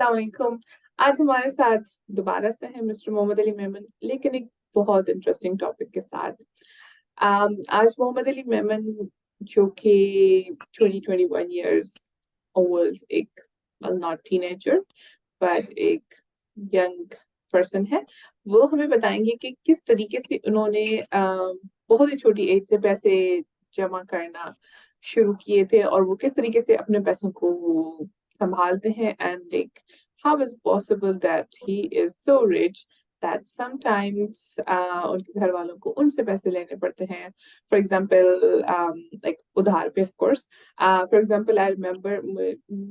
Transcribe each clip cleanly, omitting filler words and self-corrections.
अस्सलाम वालेकुम। आज हमारे साथ दोबारा से है मिस्टर मोहम्मद अली मेमन, लेकिन एक बहुत इंटरेस्टिंग टॉपिक के साथ। आज मोहम्मद अली मेमन जो कि 20-21 इयर्स ओल्ड, एक नॉट टीनेजर बट एक यंग पर्सन है। वो हमें बताएंगे कि किस तरीके से उन्होंने बहुत ही छोटी एज से पैसे जमा करना शुरू किए थे और वो किस तरीके से अपने पैसों को संभालते हैं, and like how is possible that he is so rich that sometimes उनके घर वालों को उनसे पैसे लेने पड़ते हैं। फॉर एग्जाम्पल लाइक उधार पे, of course. For example I remember,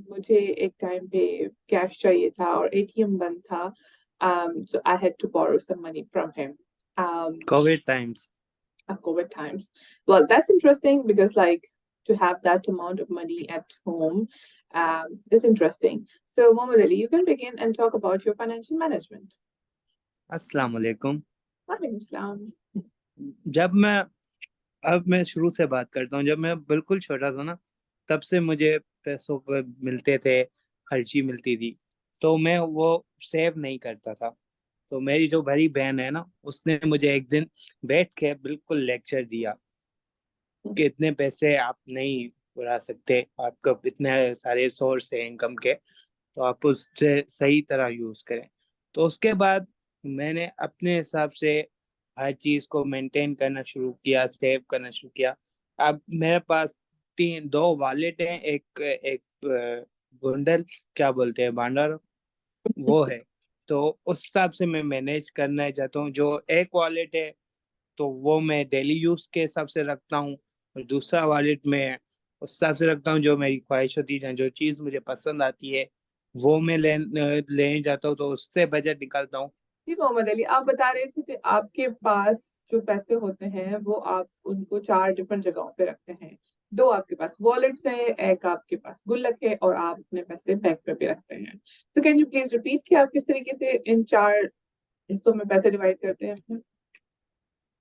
मुझे एक टाइम पे कैश चाहिए था और एटीएम बंद था, so I had to borrow some money from him. COVID times. COVID times. Well, that's interesting because, like, to have that amount of money at home is interesting. So, Mohammed Ali, you can begin and talk about your financial management. अस्सलाम वालेकुम। Walaikum Assalam. जब मैं अब मैं शुरू से बात करता हूँ। जब मैं बिल्कुल छोटा था ना, तब से मुझे पैसों को मिलते थे, खर्ची मिलती थी, तो मैं वो सेव नहीं करता था। तो मेरी जो बड़ी बहन है ना, उसने मुझे एक दिन बैठ के बिल्कुल लेक्चर दिया कि इतने पैसे आप नहीं उड़ा सकते, आपका इतने सारे सोर्स है इनकम के, तो आप उससे सही तरह यूज करें। तो उसके बाद मैंने अपने हिसाब से हर चीज को मेंटेन करना शुरू किया, सेव करना शुरू किया। अब मेरे पास तीन दो वॉलेट हैं, एक एक बंडल, क्या बोलते हैं, भांडार, वो है। तो उस हिसाब से मैं मैनेज करना चाहता हूँ। जो एक वॉलेट है तो वो मैं डेली यूज के हिसाब से रखता हूँ, और दूसरा वॉलेट में उस हिसाब से रखता हूँ जो मेरी ख्वाहिश होती है, जो चीज़ मुझे पसंद आती है वो मैं लेने जाता हूँ, तो उससे बजट निकालता हूँ। जी मोहम्मद अली, आप बता रहे थे कि आपके पास जो पैसे होते हैं वो आप उनको चार डिफरेंट जगहों पे रखते हैं। दो आपके पास वॉलेट्स हैं, एक आपके पास गुल्लक है, और आप अपने पैसे बैंक पे भी रखते हैं। तो कैन यू प्लीज रिपीट कि आप किस तरीके से इन चार हिस्सों में पैसे डिवाइड करते हैं अपने?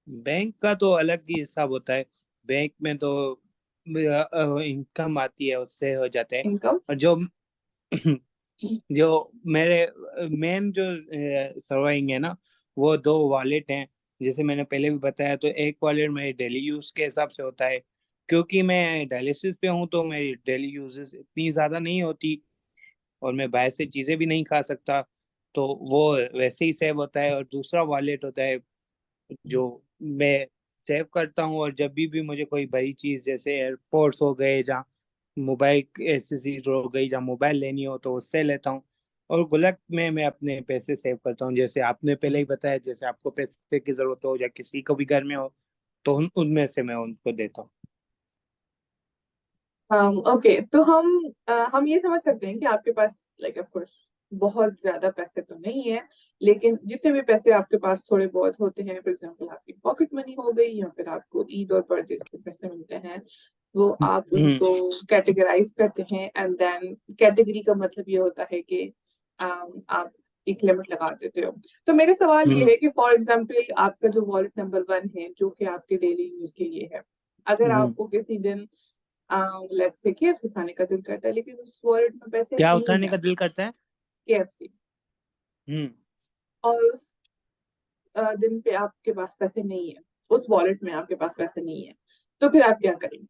बैंक का तो अलग ही हिसाब होता है। बैंक में तो इनकम आती है, उससे हो जाते हैं। इनकम। और जो जो मेरे मेन जो सर्वाइंग है ना, वो दो वॉलेट हैं। जैसे मैंने पहले भी बताया, तो एक वॉलेट मेरे डेली यूज के हिसाब से होता है, क्योंकि मैं डायलिसिस पे हूँ, तो मेरी डेली यूजेस इतनी ज़्यादा नहीं होती, और मैं बाहर से चीज़ें भी नहीं खा सकता, तो वो वैसे ही सेव होता है। और दूसरा वॉलेट होता है जो मैं सेव करता हूँ, और जब भी मुझे कोई बड़ी चीज़ जैसे एयरपोर्ट्स हो गए, जहाँ मोबाइल एसेसरीज हो गई, जहाँ मोबाइल लेनी हो, तो उससे लेता हूँ। और गुल्लक में मैं अपने पैसे सेव करता हूँ, जैसे आपने पहले ही बताया, जैसे आपको पैसे की जरूरत हो या किसी को भी घर में हो, तो उनमें से मैं उनको देता हूँ। ओके, तो हम ये समझ सकते हैं कि आपके पास, लाइक ऑफ कोर्स, बहुत ज्यादा पैसे तो नहीं है, लेकिन जितने भी पैसे आपके पास थोड़े बहुत होते हैं, फॉर एग्जांपल आपकी पॉकेट मनी हो गई या फिर आपको ईद और परचेज के पैसे मिलते हैं, वो आप हम्म। उनको कैटेगराइज करते हैं। एंड देन कैटेगरी का मतलब ये होता है कि आप एक लिमिट लगा देते हो। तो मेरा सवाल ये हम्म। है कि फॉर एग्जांपल आपका जो वॉलेट नंबर 1 है, जो कि आपके डेली यूज के लिए है, अगर हम्म। आपको किसी दिन लेट्स से केएफसी खाने का दिल करता है, लेकिन उस वॉलेट में पैसे क्या नहीं उठाने है। का दिल करता है? केएफसी। हम्म। और उस दिन पे आपके पास पैसे नहीं है, उस वॉलेट में आपके पास पैसे नहीं है, तो फिर आप क्या करेंगे?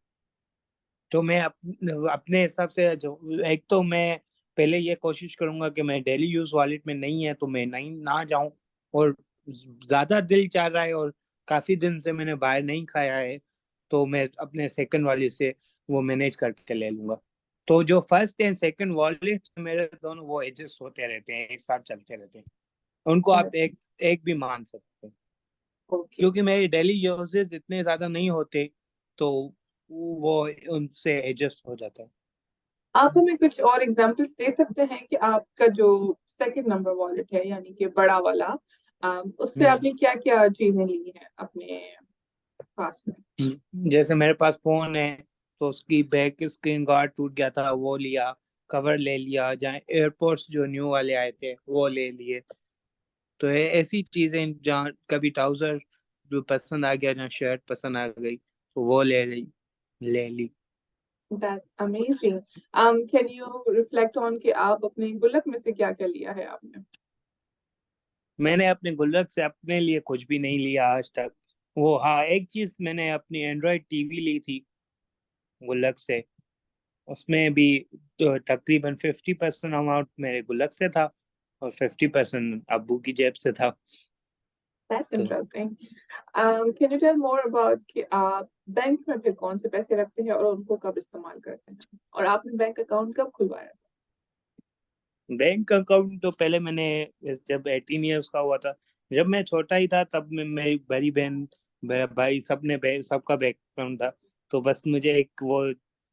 तो मैं अपने हिसाब से, जो एक तो मैं पहले ये कोशिश करूंगा कि मैं डेली यूज वॉलेट में नहीं है तो मैं नहीं ना जाऊं, और ज्यादा दिल चाह रहा है और काफी दिन से मैंने बाहर नहीं खाया है, तो मैं अपने सेकंड वाले से वो मैनेज करके ले लूंगा। तो जो फर्स्ट एंड सेकंड वॉलेट मेरे दोनों वो एडजस्ट होते रहते हैं, एक साथ चलते रहते हैं। उनको आप एक एक भी मान सकते हैं, ओके। क्योंकि मेरे डेली यूजेस इतने ज्यादा नहीं होते, तो वो उनसे एडजस्ट हो जाता है। आप हमें कुछ और एग्जांपल्स दे सकते हैं कि आपका जो सेकंड नंबर वॉलेट है, यानी कि बड़ा वाला, उससे हम्म। आपने क्या क्या चीजें ली हैं अपने पास में? जैसे मेरे पास फोन है, तो उसकी बैक स्क्रीन गार्ड टूट गया था, वो लिया। कवर ले लिया, जहाँ एयरपोर्ट्स जो न्यू वाले आए थे वो ले लिए। तो ये ऐसी चीजें, जहाँ कभी ट्राउजर जो पसंद आ गया, जहाँ शर्ट पसंद आ गई, तो वो ले ली। That's amazing. Can you reflect on कि आप अपने गुल्लक में से क्या क्या लिया है आपने? मैंने अपने गुल्लक से अपने लिए कुछ भी नहीं लिया आज तक। वो हाँ, एक चीज मैंने अपनी एंड्रॉयड टीवी ली थी गुल्लक से। उसमें भी तो तकरीबन 50% अमाउंट मेरे गुल्लक से था और 50% अब्बू की जेब से था। That's तो interesting. Can you tell more about कि आप बैंक में फिर कौन से पैसे रखते हैं और उनको कब इस्तेमाल करते हैं? और आपने बैंक अकाउंट कब खुलवाया? बैंक अकाउंट तो पहले मैंने जब 18 ईयर्स का हुआ था, जब मैं छोटा ही था, तब मेरी बड़ी बहन, मेरा भाई, सबका बैंक अकाउंट था। तो बस मुझे एक वो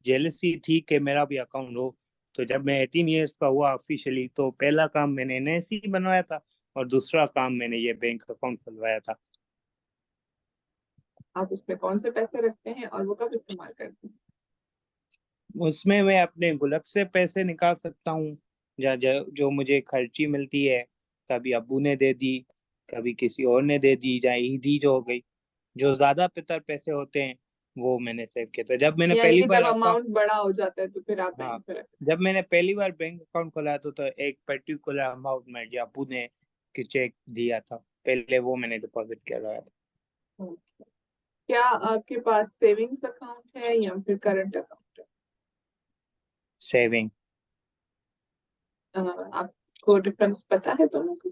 जेलसी थी कि मेरा भी अकाउंट हो। तो जब मैं 18 ईयर्स का हुआ ऑफिशियली, तो पहला काम मैंने एनआईसी बनवाया था और दूसरा काम मैंने ये बैंक अकाउंट खुलवाया था। आप उसमें कौन से पैसे रखते हैं और वो कब इस्तेमाल करते हैं? उसमें मैं अपने गुल्लक से पैसे निकाल सकता हूँ, जो मुझे खर्ची मिलती है। कभी अब्बू ने दे दी, कभी किसी और ने दे दी, या ईदी जो हो गई। जो ज्यादा पितर पैसे होते हैं वो मैंने सेव किए थे। जब मैंने यानी पहली कि बार जब अकाउंट अमाउंट बड़ा हो जाता है तो फिर आप हाँ, बैंक में रखते जब मैंने पहली बार बैंक अकाउंट खोला तो एक पर्टिकुलर अमाउंट में जो अब्बू ने कि चेक दिया था, पहले वो मैंने डिपॉजिट करवाया था। हैं? क्या आपके पास सेविंग्स अकाउंट है या फिर करंट अकाउंट सेविंग। है? आपको डिफरेंस पता है दोनों का?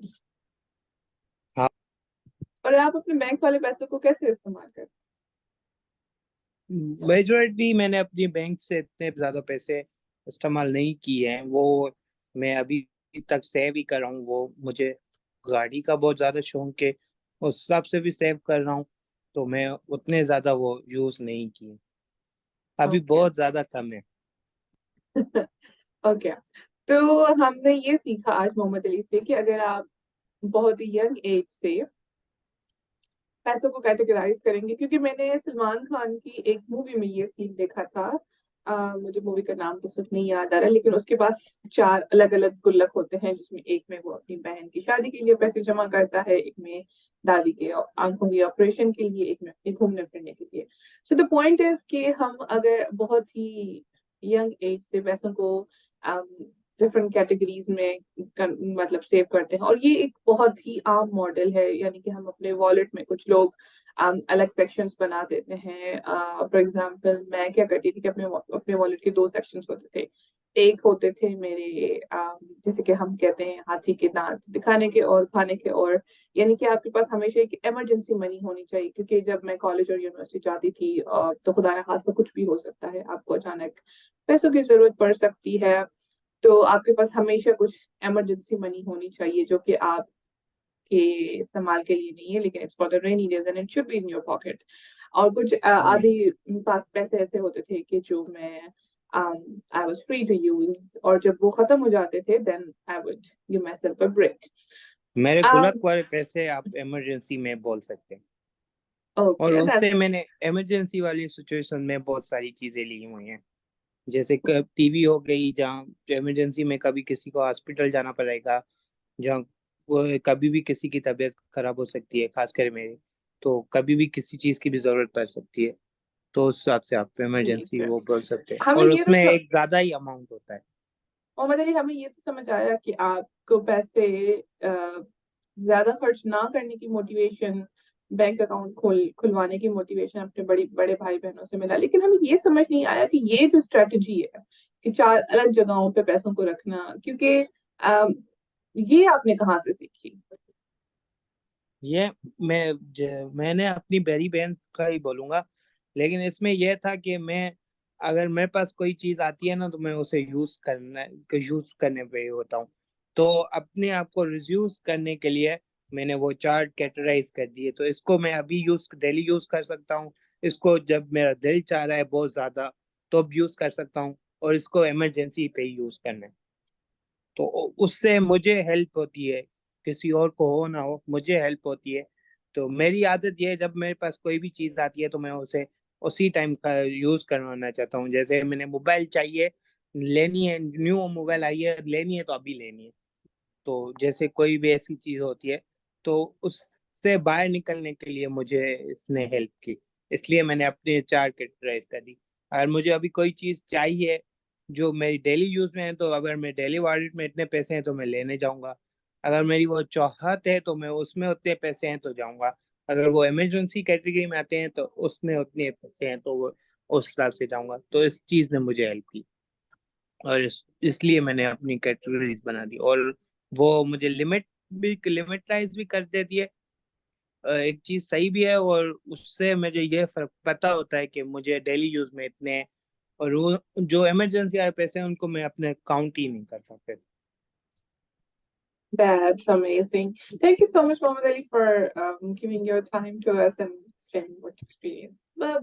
हाँ, और आप अपने बैंक वाले पैसों को कैसे इस्तेमाल करते मेजोरिटी मैंने अपनी बैंक से इतने ज्यादा पैसे इस्तेमाल नहीं किए हैं। वो मैं अभी तक सेव ही कर रहा हूँ। वो मुझे गाड़ी का बहुत ज्यादा शौक है, उस हिसाब से भी सेव कर रहा हूँ। तो मैं उतने ज्यादा वो यूज नहीं किए, हैं? अभी ओके। बहुत ज्यादा कम है। ओके। तो हमने ये सीखा आज मोहम्मद अली से कि अगर आप बहुत ही यंग एज से पैसों को कैटेगराइज करेंगे, क्योंकि मैंने सलमान खान की एक मूवी में ये सीन देखा था। मुझे मूवी का नाम तो सिर्फ नहीं याद आ रहा, लेकिन उसके पास चार अलग अलग गुल्लक होते हैं, जिसमें एक में वो अपनी बहन की शादी के लिए पैसे जमा करता है, एक में दादी के आंखों के ऑपरेशन के लिए, एक में अपने घूमने फिरने के लिए। सो द पॉइंट इज कि हम अगर बहुत ही यंग एज से पैसों को डिफरेंट कैटेगरीज में मतलब सेव करते हैं, और ये एक बहुत ही आम मॉडल है। यानी कि हम अपने वॉलेट में, कुछ लोग अलग सेक्शंस बना देते हैं। फॉर एग्जांपल मैं क्या करती थी कि अपने अपने वॉलेट के दो सेक्शंस होते थे। एक होते थे मेरे जैसे कि हम कहते हैं हाथी के दांत दिखाने के और खाने के। और यानी कि आपके पास हमेशा एक इमरजेंसी मनी होनी चाहिए, क्योंकि जब मैं कॉलेज और यूनिवर्सिटी जाती थी तो खुदा ना खास्ता कुछ भी हो सकता है, आपको अचानक पैसों की जरूरत पड़ सकती है। तो आपके पास हमेशा कुछ इमरजेंसी मनी होनी चाहिए, जो कि आपके इस्तेमाल के लिए नहीं है, लेकिन it's for the rainy days and it should be in your pocket. और कुछ हम्म। आधे पास पैसे ऐसे होते थे कि जो मैं I was free to use, और जब वो खत्म हो जाते थे then I would give myself a break. मेरे गुल्लक वाले पैसे आप इमरजेंसी में बोल सकते हैं। और ओके उससे दैट्स मैंने इमरजेंसी वाली सिचुएशन में बहुत सारी चीजें ली हुई हैं। जैसे टीवी हो गई, जहाँ जो इमरजेंसी में कभी किसी को हॉस्पिटल जाना पड़ेगा, जहाँ वो कभी भी किसी की तबीयत खराब हो सकती है, खासकर मेरी। तो कभी भी किसी चीज की भी जरूरत पड़ सकती है, तो उस हिसाब से आप ठीक इमरजेंसी है। वो बोल सकते हैं, हमें और ये तो उसमें एक ज्यादा ही अमाउंट होता है। मोहम्मद अली, हमें ये तो समझ आया कि आपको पैसे ज्यादा खर्च ना करने की मोटिवेशन, बैंक अकाउंट खुलवाने की मोटिवेशन अपने बड़ी बड़े भाई बहनों से मिला, लेकिन हमें ये समझ नहीं आया कि ये जो स्ट्रेटजी है कि चार अलग जगहों पे पैसों को रखना, क्योंकि ये आपने कहाँ से सीखी? ये मैंने अपनी बड़ी बहन का ही बोलूंगा। लेकिन इसमें यह था कि मैं, अगर मेरे पास कोई चीज आती है ना, तो मैं उसे यूज करने पे होता हूँ। तो अपने आप को रिड्यूस करने के लिए मैंने वो चार्ट कैटेगराइज कर दिए। तो इसको मैं अभी डेली यूज कर सकता हूँ, इसको जब मेरा दिल चाह रहा है बहुत ज्यादा तो अब यूज कर सकता हूँ, और इसको इमरजेंसी पे ही यूज करना है। तो उससे मुझे हेल्प होती है, किसी और को हो ना हो, मुझे हेल्प होती है। तो मेरी आदत ये है, जब मेरे पास कोई भी चीज़ आती है तो मैं उसे उसी टाइम का यूज़ करवाना चाहता हूँ। जैसे मैंने मोबाइल चाहिए, लेनी है, न्यू मोबाइल आई है, लेनी है तो अभी लेनी है। तो जैसे कोई भी ऐसी चीज़ होती है, तो उससे बाहर निकलने के लिए मुझे इसने हेल्प की, इसलिए मैंने अपने चार कैटेगराइज कर दी। अगर मुझे अभी कोई चीज़ चाहिए जो मेरी डेली यूज़ में है, तो अगर मैं डेली वॉलेट में इतने पैसे हैं तो मैं लेने जाऊंगा। अगर मेरी वो चाहत है तो मैं उसमें उतने पैसे हैं तो जाऊंगा। अगर वो इमरजेंसी कैटेगरी में आते हैं तो उसमें उतने पैसे हैं तो वो उस हिसाब से जाऊंगा। तो इस चीज़ ने मुझे हेल्प की, और इसलिए मैंने अपनी कैटेगरीज बना दी, और वो मुझे लिमिटलाइज भी कर देती है। एक चीज सही भी है, और उससे मुझे ये फर्क पता होता है कि मुझे डेली यूज में इतने हैं, और वो जो इमरजेंसी आए पैसे हैं उनको मैं अपने काउंट ही नहीं कर सकते। That's amazing. Thank you so much, Mohammed Ali, for giving your time to us and sharing what experience. Bye.